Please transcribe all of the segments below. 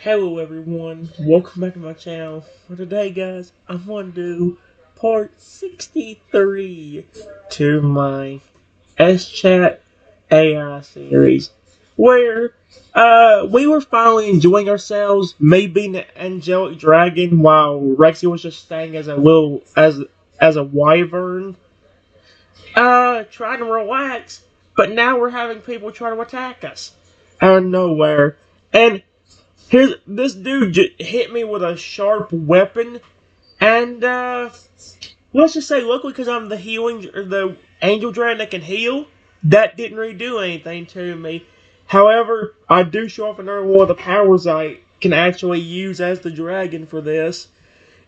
Hello everyone, welcome back to my channel. For today guys, I'm going to do part 63 to my SChat AI series. Where we were finally enjoying ourselves, me being the angelic dragon while Rexy was just staying as a wyvern. Trying to relax, but now we're having people try to attack us out of nowhere. And here's this dude hit me with a sharp weapon, and let's just say, luckily, because I'm the angel dragon that can heal, that didn't really do anything to me. However, I do show off another one of the powers I can actually use as the dragon for this.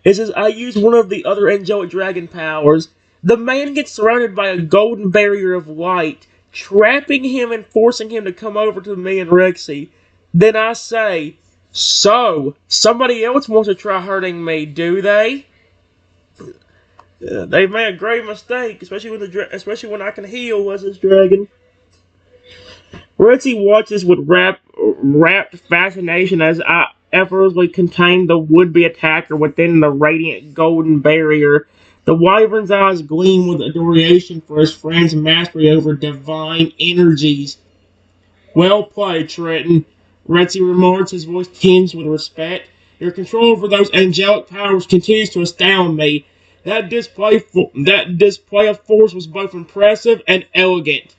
It says I use one of the other angelic dragon powers. The man gets surrounded by a golden barrier of light, trapping him and forcing him to come over to me and Rexy. Then I say, so, somebody else wants to try hurting me, do they? They've made a grave mistake, especially when I can heal as this dragon. Rexy watches with rapt fascination as I effortlessly contain the would-be attacker within the radiant golden barrier. The wyvern's eyes gleam with adoration for his friend's mastery over divine energies. Well played, Trenton. Rexy remarks, his voice tinged with respect. Your control over those angelic powers continues to astound me. That display of force was both impressive and elegant.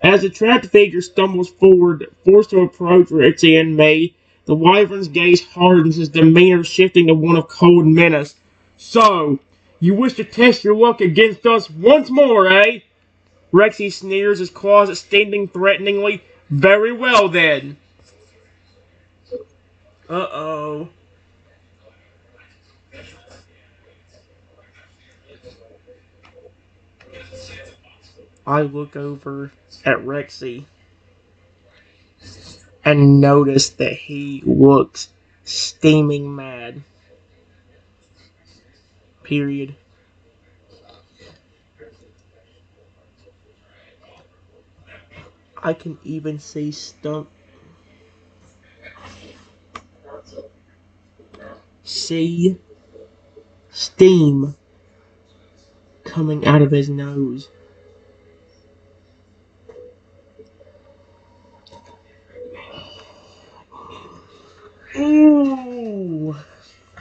As the trapped figure stumbles forward, forced to approach Rexy and me, the wyvern's gaze hardens, his demeanor shifting to one of cold menace. So, you wish to test your luck against us once more, eh? Rexy sneers, his claws extending threateningly. Very well, then. Uh-oh. I look over at Rexy and notice that he looks steaming mad. Period. I can even see steam coming out of his nose. Ooh.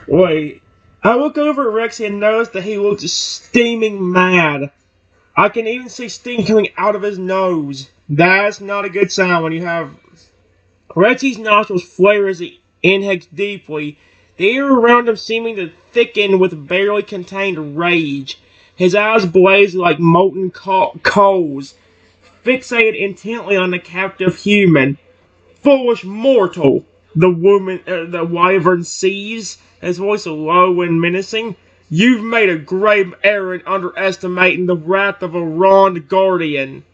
Wait. I look over at Rexy and notice that he looks steaming mad. I can even see steam coming out of his nose. That's not a good sign when you have Rexy's nostrils flare as he inhales deeply, the air around him seeming to thicken with barely contained rage. His eyes blaze like molten coals, fixated intently on the captive human. Foolish mortal, the wyvern sees, his voice low and menacing. You've made a grave error in underestimating the wrath of a wronged guardian.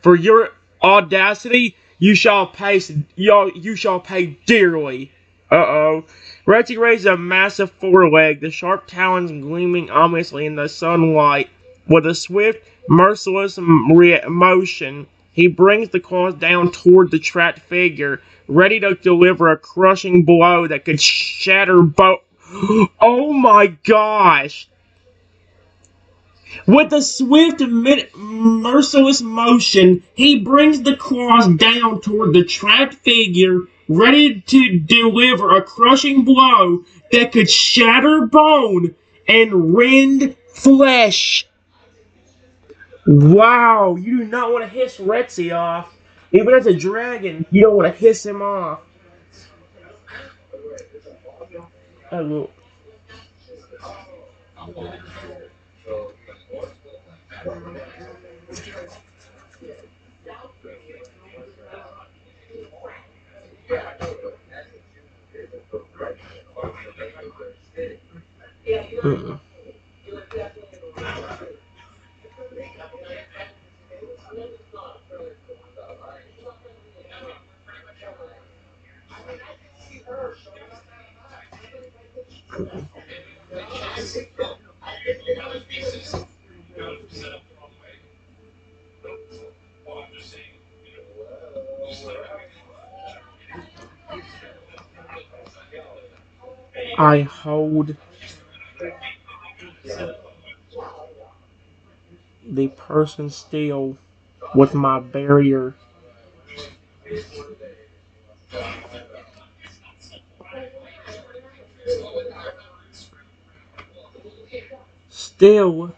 For your audacity, you shall pay dearly. Uh-oh. Rexy raises a massive foreleg, the sharp talons gleaming ominously in the sunlight. With a swift, merciless motion, he brings the claws down toward the trapped figure, ready to deliver a crushing blow that could shatter both. Oh my gosh! With a swift, merciless motion, he brings the claws down toward the trapped figure, ready to deliver a crushing blow that could shatter bone and rend flesh. Wow, you do not want to hiss Rexy off. Even as a dragon, you don't want to hiss him off. Oh, look. I hold the person still with my barrier. Still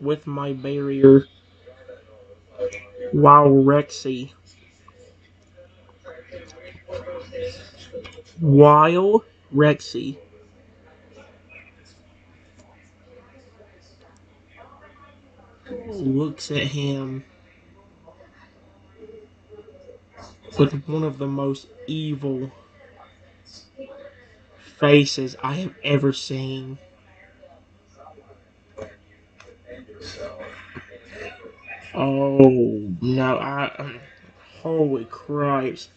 with my barrier while Rexy looks at him with one of the most evil faces I have ever seen. Oh no! Holy Christ!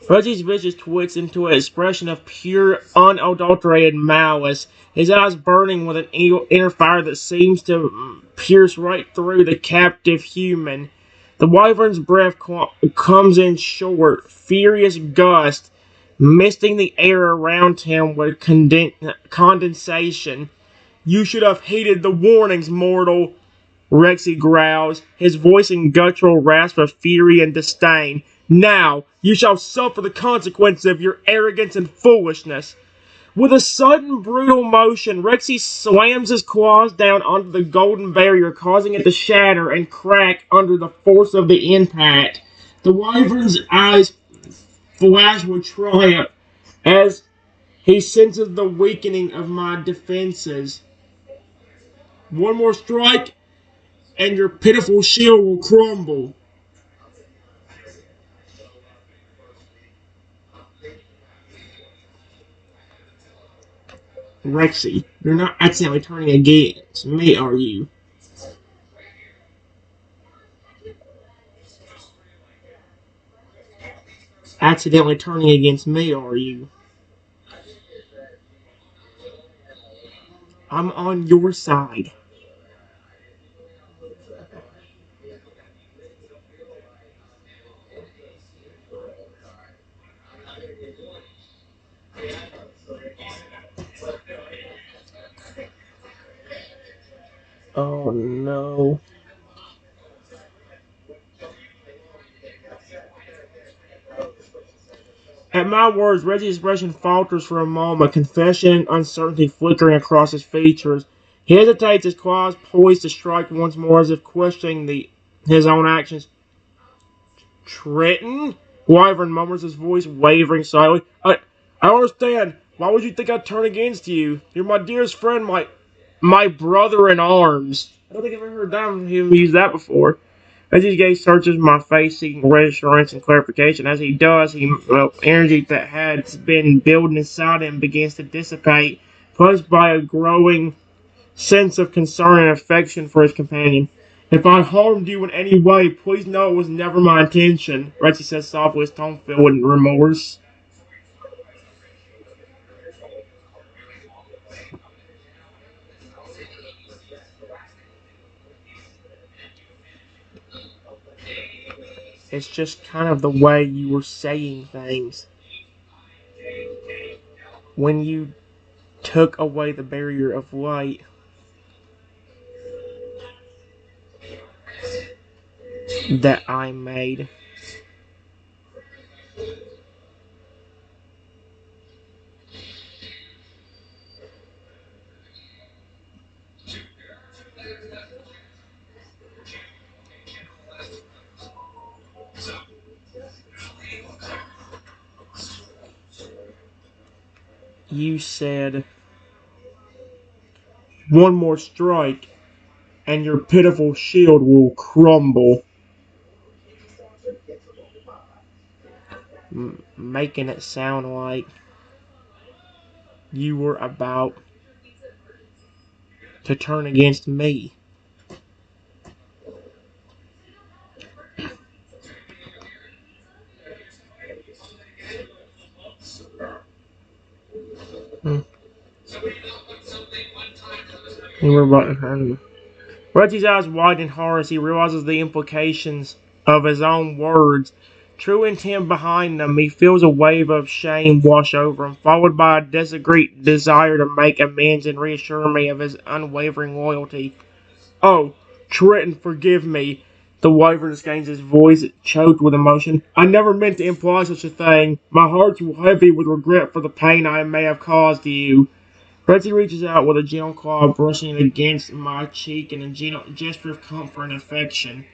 Reggie's visage twitched into an expression of pure, unadulterated malice, his eyes burning with an inner fire that seems to pierce right through the captive human. The wyvern's breath comes in short, furious gusts, misting the air around him with condensation. You should have heeded the warnings, mortal, Rexy growls, his voice in guttural rasp of fury and disdain. Now you shall suffer the consequences of your arrogance and foolishness. With a sudden, brutal motion, Rexy slams his claws down onto the golden barrier, causing it to shatter and crack under the force of the impact. The wyvern's eyes flash with triumph as he senses the weakening of my defenses. One more strike, and your pitiful shield will crumble. Rexy, you're not accidentally turning against me, are you? Accidentally turning against me, are you? I'm on your side. Oh no. At my words, Reggie's expression falters for a moment, confession and uncertainty flickering across his features. He hesitates, his claws poised to strike once more as if questioning his own actions. Trenton? Wyvern murmurs, his voice wavering slightly. I don't understand. Why would you think I'd turn against you? You're my dearest friend, my brother in arms. I don't think I've ever heard him use that before. As his gaze searches my face, seeking reassurance and clarification. As he does, energy that had been building inside him begins to dissipate, caused by a growing sense of concern and affection for his companion. If I harmed you in any way, please know it was never my intention, Rexy says softly, his tone filled with remorse. It's just kind of the way you were saying things. When you took away the barrier of light, that I made. You said, one more strike, and your pitiful shield will crumble, making it sound like you were about to turn against me. Hmm. You were about to turn. Rexy's eyes widen hard as he realizes the implications of his own words. True intent behind them, he feels a wave of shame wash over him, followed by a discreet desire to make amends and reassure me of his unwavering loyalty. Oh, Trenton, forgive me. The wyvern gains his voice choked with emotion. I never meant to imply such a thing. My heart's heavy with regret for the pain I may have caused you. Rexy reaches out with a gentle claw brushing against my cheek in a gentle gesture of comfort and affection.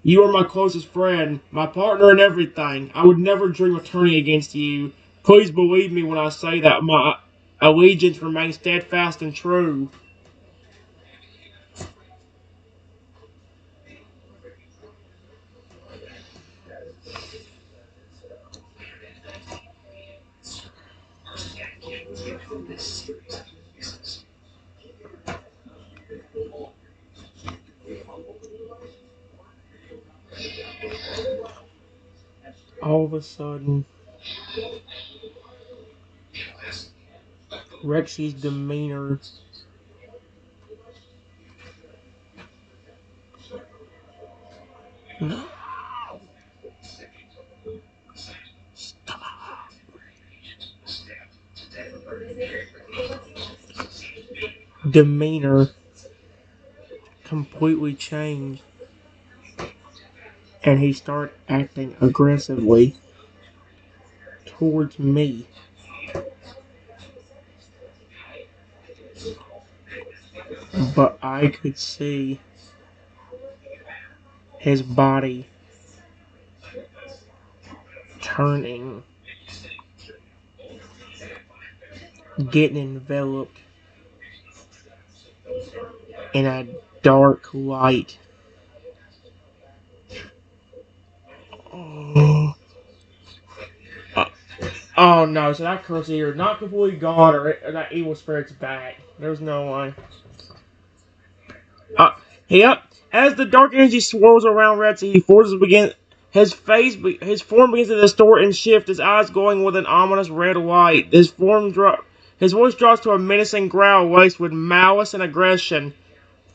You are my closest friend, my partner in everything. I would never dream of turning against you. Please believe me when I say that my allegiance remains steadfast and true. All of a sudden, Rexy's demeanor demeanor completely changed, and he started acting aggressively towards me. But I could see his body turning, getting enveloped in a dark light. Oh, oh no, so that curse here is not completely gone, or that evil spirit's back. There's no way. Yep. As the dark energy swirls around Rexy, he forces begin. His form begins to distort and shift. His eyes glowing with an ominous red light. His voice drops to a menacing growl laced with malice and aggression.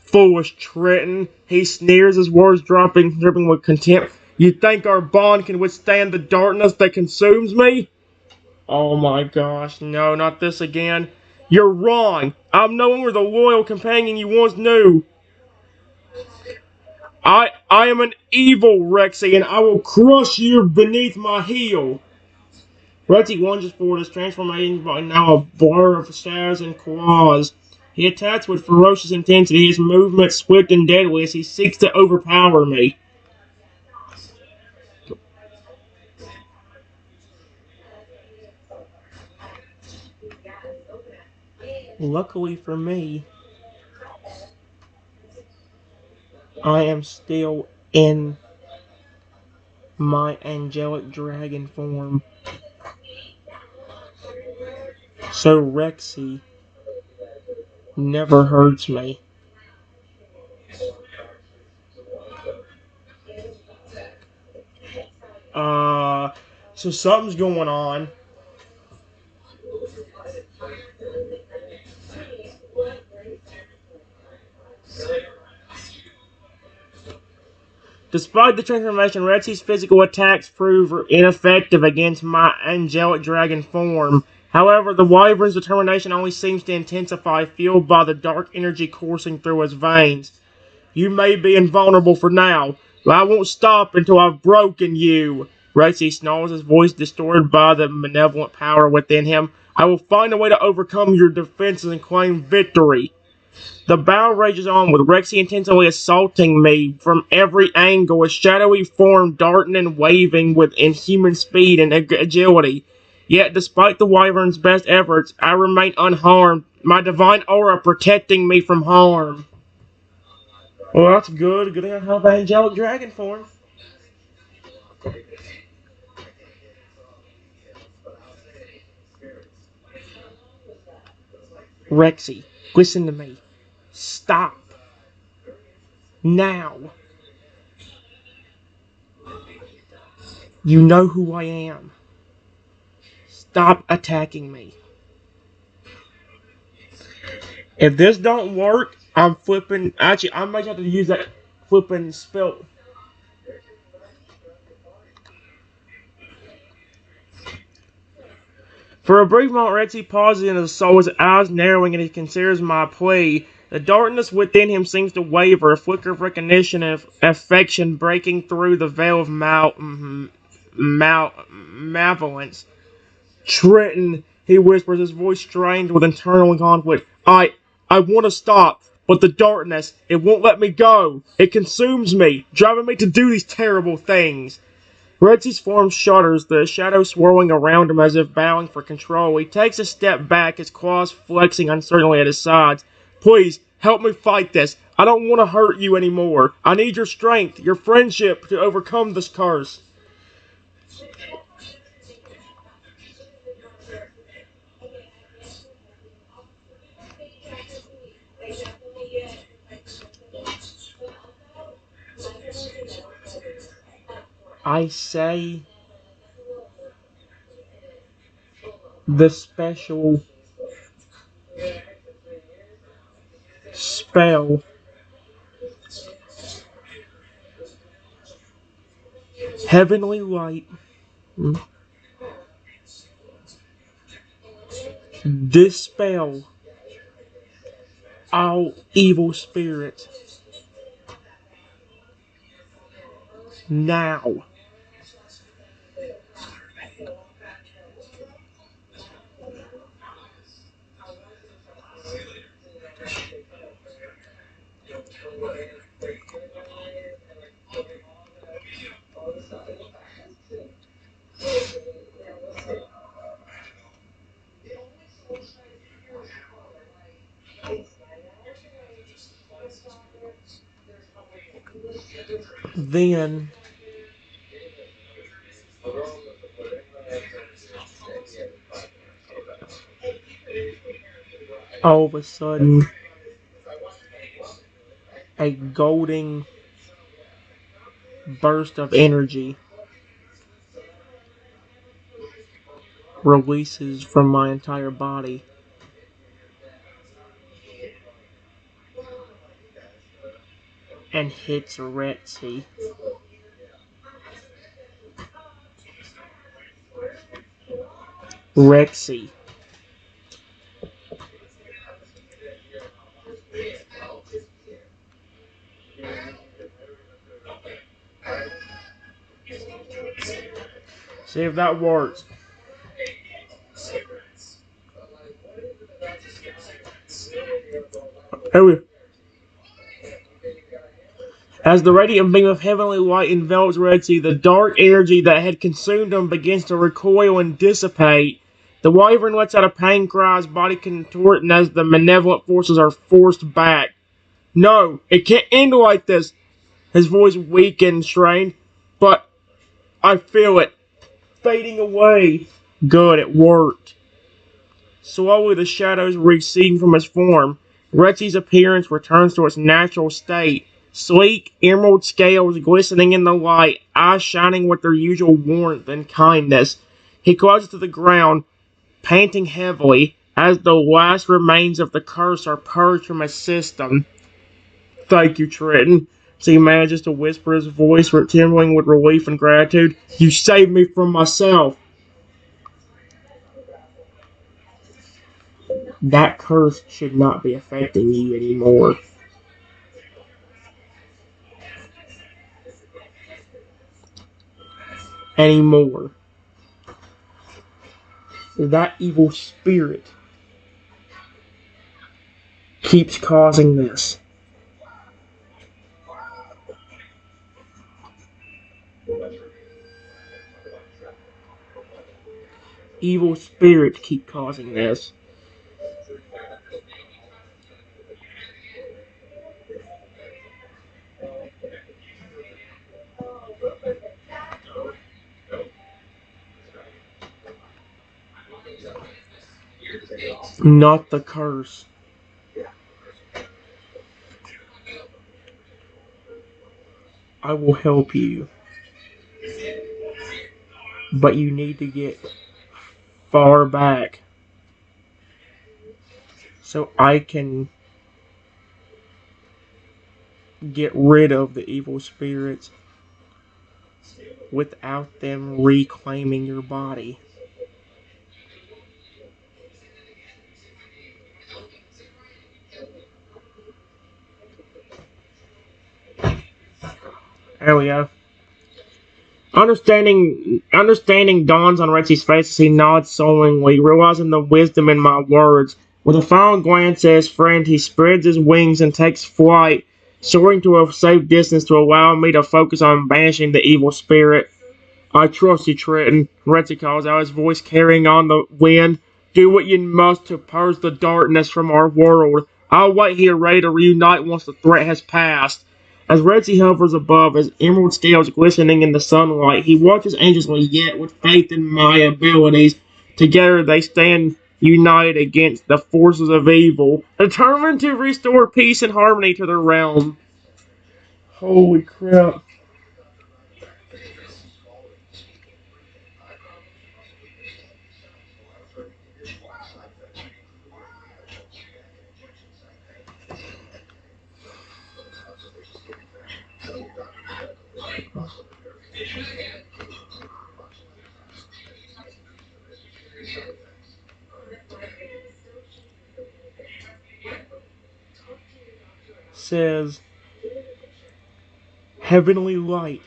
Foolish Trenton, he sneers, his words dripping with contempt. You think our bond can withstand the darkness that consumes me? Oh my gosh, no, not this again. You're wrong. I'm no longer the loyal companion you once knew. I am an evil Rexy, and I will crush you beneath my heel. Rexy lunges forward, his transformation by now a blur of shadows and claws. He attacks with ferocious intensity, his movements swift and deadly as he seeks to overpower me. Luckily for me, I am still in my angelic dragon form. So Rexy never hurts me. Uh, so something's going on. Despite the transformation, Rexy's physical attacks prove ineffective against my angelic dragon form. However, the wyvern's determination only seems to intensify, fueled by the dark energy coursing through his veins. You may be invulnerable for now, but I won't stop until I've broken you. Rexy snarls, his voice distorted by the malevolent power within him. I will find a way to overcome your defenses and claim victory. The battle rages on, with Rexy intensely assaulting me from every angle, a shadowy form darting and waving with inhuman speed and agility. Yet, despite the wyvern's best efforts, I remain unharmed, my divine aura protecting me from harm. Well, that's good. Good to have angelic dragon form. Rexy, listen to me. Stop. Now. You know who I am. Stop attacking me. If this don't work, I'm flipping. Actually, I might have to use that flipping spell. For a brief moment, Rexy pauses in his soul, his eyes narrowing, and he considers my plea. The darkness within him seems to waver, a flicker of recognition and affection breaking through the veil of malevolence. Trenton, he whispers, his voice strained with internal conflict. I want to stop, but the darkness, it won't let me go. It consumes me, driving me to do these terrible things. Redsy's form shudders, the shadow swirling around him as if bowing for control. He takes a step back, his claws flexing uncertainly at his sides. Please, help me fight this. I don't want to hurt you anymore. I need your strength, your friendship to overcome this curse. I say the special spell, Heavenly Light, dispel all evil spirits now. Then, all of a sudden, a golden burst of energy releases from my entire body and hits Rexy. Rexy. See if that works. Oh, as the radiant beam of heavenly light envelops Rexy, the dark energy that had consumed him begins to recoil and dissipate. The wyvern lets out a pain cry, his body contorting as the malevolent forces are forced back. No, it can't end like this. His voice weak and strained, but I feel it fading away. Good, it worked. Slowly the shadows receding from his form. Rexy's appearance returns to its natural state. Sleek, emerald scales glistening in the light, eyes shining with their usual warmth and kindness. He crouches to the ground, panting heavily, as the last remains of the curse are purged from his system. Thank you, Trenton. So he manages to whisper, his voice trembling with relief and gratitude. You saved me from myself. That curse should not be affecting you anymore. Anymore. That evil spirit keeps causing this. Evil spirits keep causing this. Not the curse. I will help you. But you need to get far back so I can get rid of the evil spirits without them reclaiming your body. There we go. Understanding dawns on Rexy's face as he nods solemnly, realizing the wisdom in my words. With a final glance at his friend, he spreads his wings and takes flight, soaring to a safe distance to allow me to focus on banishing the evil spirit. I trust you, Trenton, Rexy calls out, his voice carrying on the wind. Do what you must to purge the darkness from our world. I'll wait here ready to reunite once the threat has passed. As Rexy hovers above, his emerald scales glistening in the sunlight, he watches anxiously, yet with faith in my abilities. Together they stand united against the forces of evil, determined to restore peace and harmony to their realm. Holy crap. Says, heavenly light,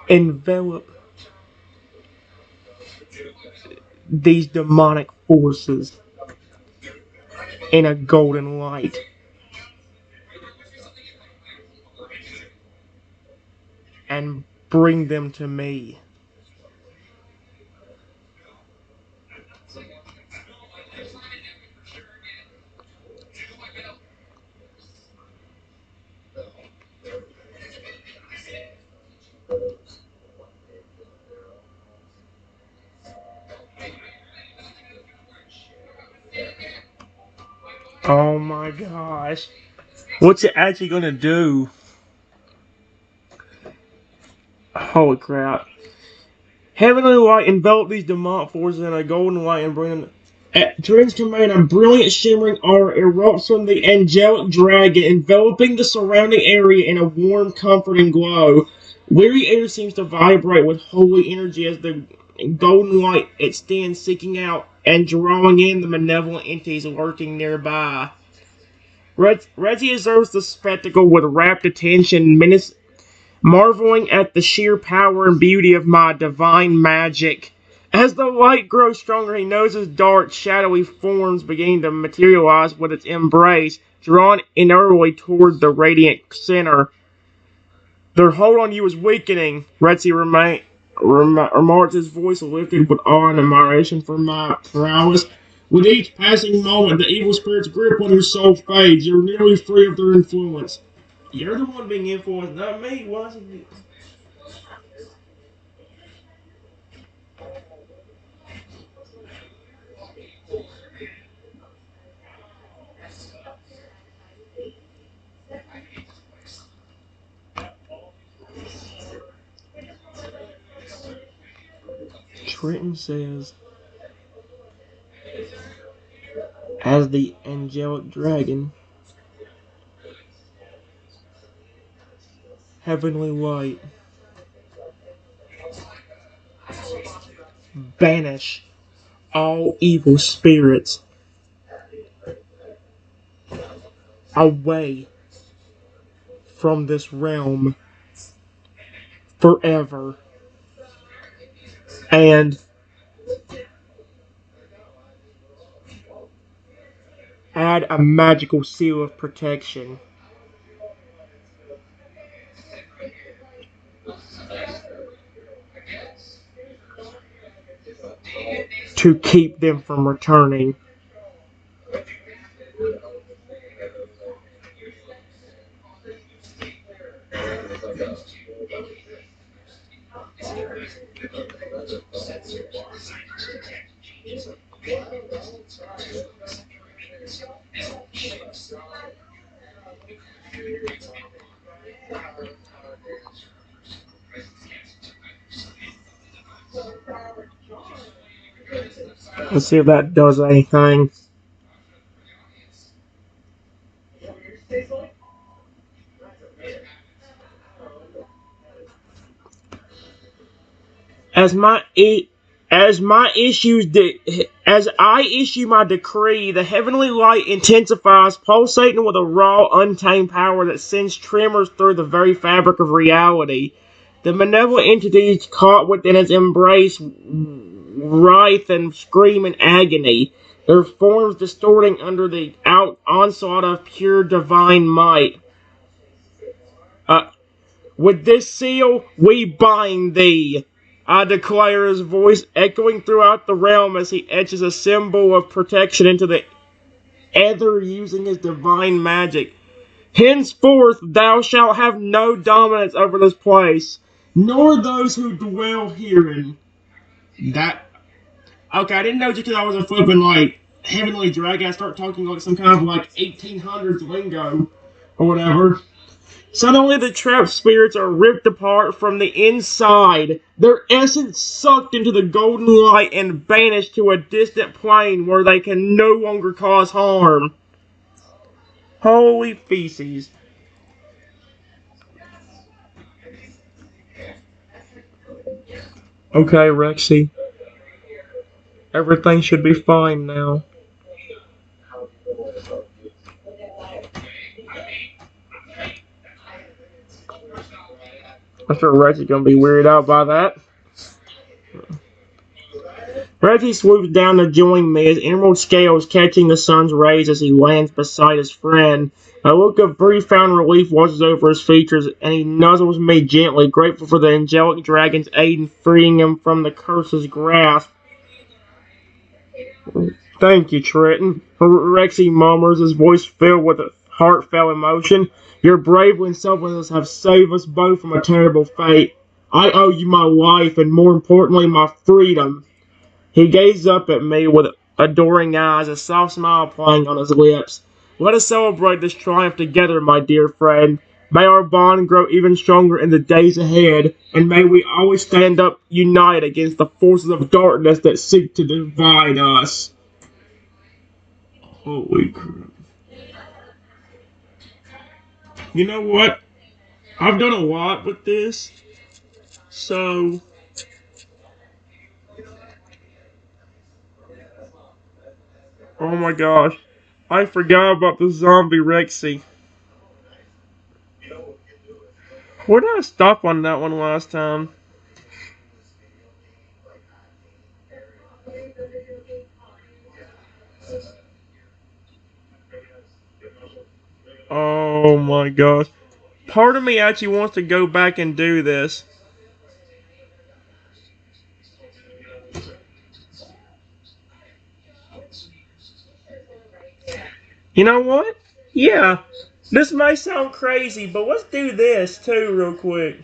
envelop these demonic forces in a golden light and bring them to me. Oh my gosh. What's it actually gonna do? Holy crap. Heavenly light envelop these demonic forces in a golden light and bring them. At Dren's command, a brilliant shimmering aura erupts from the angelic dragon, enveloping the surrounding area in a warm, comforting glow. Weary air seems to vibrate with holy energy as the golden light extends, seeking out and drawing in the malevolent entities lurking nearby. Reggie observes the spectacle with rapt attention, marveling at the sheer power and beauty of my divine magic. As the light grows stronger, he notices dark, shadowy forms beginning to materialize with its embrace, drawn inertly toward the radiant center. Their hold on you is weakening, Rexy remarks, his voice lifted with awe and admiration for my prowess. With each passing moment, the evil spirit's grip on your soul fades. You're nearly free of their influence. You're the one being influenced, not me. Why is it? Trenton says, as the angelic dragon, heavenly light, banish all evil spirits away from this realm forever, and add a magical seal of protection to keep them from returning. Let's see if that does anything. As my I- as my issues as I issue my decree, the heavenly light intensifies, pulsating with a raw, untamed power that sends tremors through the very fabric of reality. The malevolent entities caught within its embrace writhe and scream in agony, their forms distorting under the onslaught of pure divine might. Uh, with this seal, we bind thee. I declare, his voice echoing throughout the realm as he etches a symbol of protection into the ether using his divine magic. Henceforth, thou shalt have no dominance over this place, nor those who dwell herein. That Okay, I didn't know just because I was a flipping like heavenly dragon, I start talking like some kind of like 1800s lingo or whatever. Suddenly, the trapped spirits are ripped apart from the inside, their essence sucked into the golden light and banished to a distant plane where they can no longer cause harm. Holy feces. Okay, Rexy. Everything should be fine now. I'm sure Rexy's gonna be weirded out by that. Reggie swoops down to join me, his emerald scales catching the sun's rays as he lands beside his friend. A look of profound relief washes over his features, and he nuzzles me gently, grateful for the angelic dragon's aid in freeing him from the curse's grasp. Thank you, Trenton. Rexy murmurs, his voice filled with heartfelt emotion. Your bravery and selflessness have saved us both from a terrible fate. I owe you my life, and more importantly, my freedom. He gazed up at me with adoring eyes, a soft smile playing on his lips. Let us celebrate this triumph together, my dear friend. May our bond grow even stronger in the days ahead, and may we always stand up united against the forces of darkness that seek to divide us. Holy crap. You know what? I've done a lot with this, so oh my gosh. I forgot about the zombie Rexy. Where did I stop on that one last time? Oh my gosh. Part of me actually wants to go back and do this. You know what? Yeah. This may sound crazy, but let's do this too real quick.